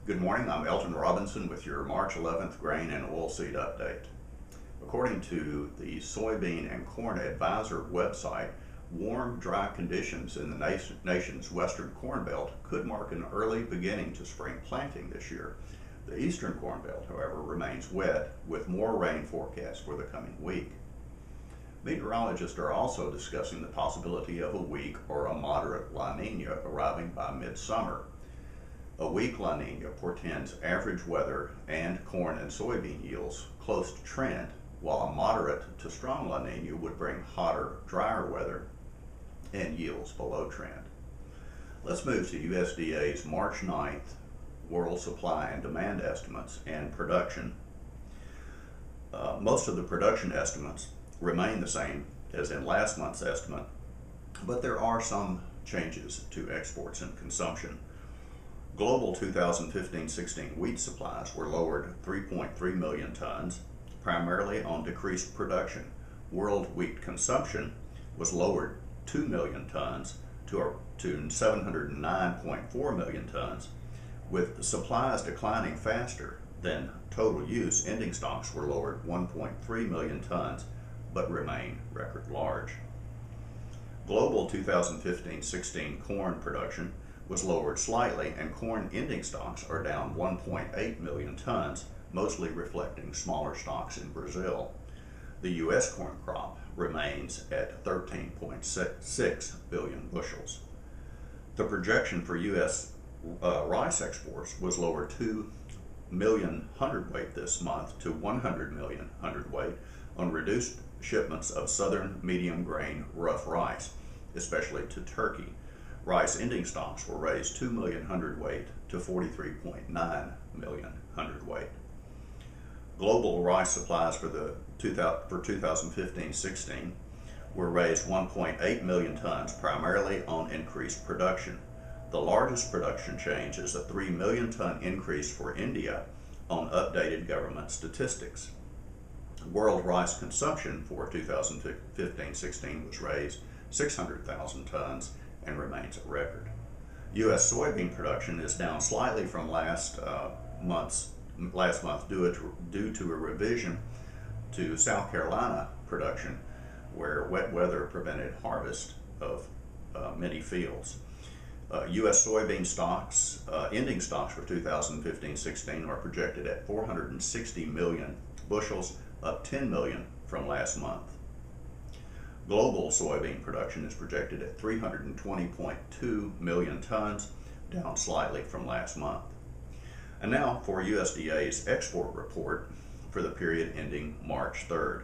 Good morning, I'm Elton Robinson with your March 11th grain and oilseed update. According to the Soybean and Corn Advisor website, warm, dry conditions in the nation's western corn belt could mark an early beginning to spring planting this year. The eastern corn belt, however, remains wet with more rain forecast for the coming week. Meteorologists are also discussing the possibility of a weak or a moderate La Nina arriving by midsummer. A weak La Nina portends average weather and corn and soybean yields close to trend, while a moderate to strong La Nina would bring hotter, drier weather and yields below trend. Let's move to USDA's March 9th world supply and demand estimates and production. Most of the production estimates remain the same as in last month's estimate, but there are some changes to exports and consumption. Global 2015-16 wheat supplies were lowered 3.3 million tons, primarily on decreased production. World wheat consumption was lowered 2 million tons to 709.4 million tons, with supplies declining faster than total use. Ending stocks were lowered 1.3 million tons, but remain record large. Global 2015-16 corn production was lowered slightly, and corn ending stocks are down 1.8 million tons, mostly reflecting smaller stocks in Brazil. The U.S. corn crop remains at 13.6 billion bushels. The projection for U.S. rice exports was lowered 2 million hundredweight this month to 100 million hundredweight on reduced shipments of southern medium grain rough rice, especially to Turkey. Rice ending stocks were raised 2 million hundredweight to 43.9 million hundredweight. Global rice supplies for 2015-16 were raised 1.8 million tons, primarily on increased production. The largest production change is a 3 million ton increase for India on updated government statistics. World rice consumption for 2015-16 was raised 600,000 tons and remains a record. U.S. soybean production is down slightly from last month due to a revision to South Carolina production, where wet weather prevented harvest of many fields. U.S. soybean stocks, ending stocks for 2015-16 are projected at 460 million bushels, up 10 million from last month. Global soybean production is projected at 320.2 million tons, down slightly from last month. And now for USDA's export report for the period ending March 3rd.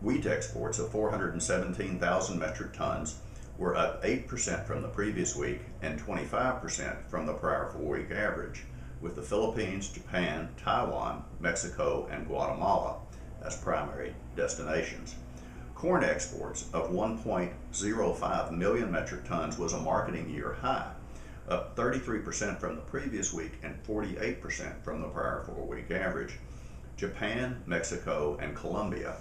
Wheat exports of 417,000 metric tons were up 8% from the previous week and 25% from the prior 4-week average, with the Philippines, Japan, Taiwan, Mexico, and Guatemala as primary destinations. Corn exports of 1.05 million metric tons was a marketing year high, up 33% from the previous week and 48% from the prior 4-week average. Japan, Mexico, and Colombia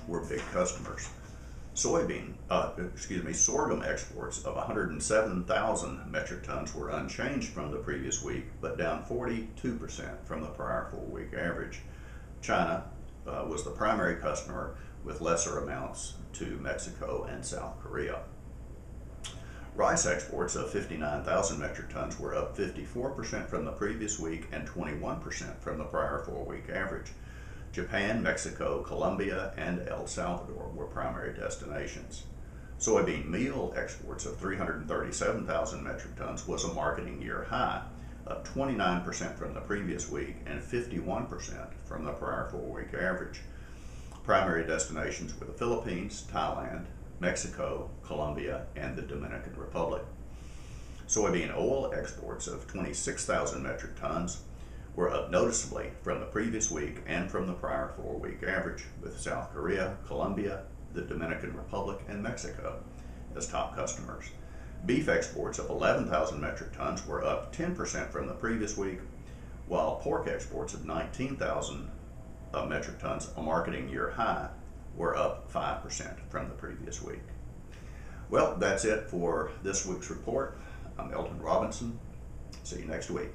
were big customers. Sorghum exports of 107,000 metric tons were unchanged from the previous week, but down 42% from the prior 4-week average. China was the primary customer, with lesser amounts to Mexico and South Korea. Rice exports of 59,000 metric tons were up 54% from the previous week and 21% from the prior 4-week average. Japan, Mexico, Colombia, and El Salvador were primary destinations. Soybean meal exports of 337,000 metric tons was a marketing year high, up 29% from the previous week and 51% from the prior 4-week average. Primary destinations were the Philippines, Thailand, Mexico, Colombia, and the Dominican Republic. Soybean oil exports of 26,000 metric tons were up noticeably from the previous week and from the prior 4-week average, with South Korea, Colombia, the Dominican Republic, and Mexico as top customers. Beef exports of 11,000 metric tons were up 10% from the previous week, while pork exports of 19,000 metric tons, a marketing year high, were up 5% from the previous week. Well, that's it for this week's report. I'm Elton Robinson. See you next week.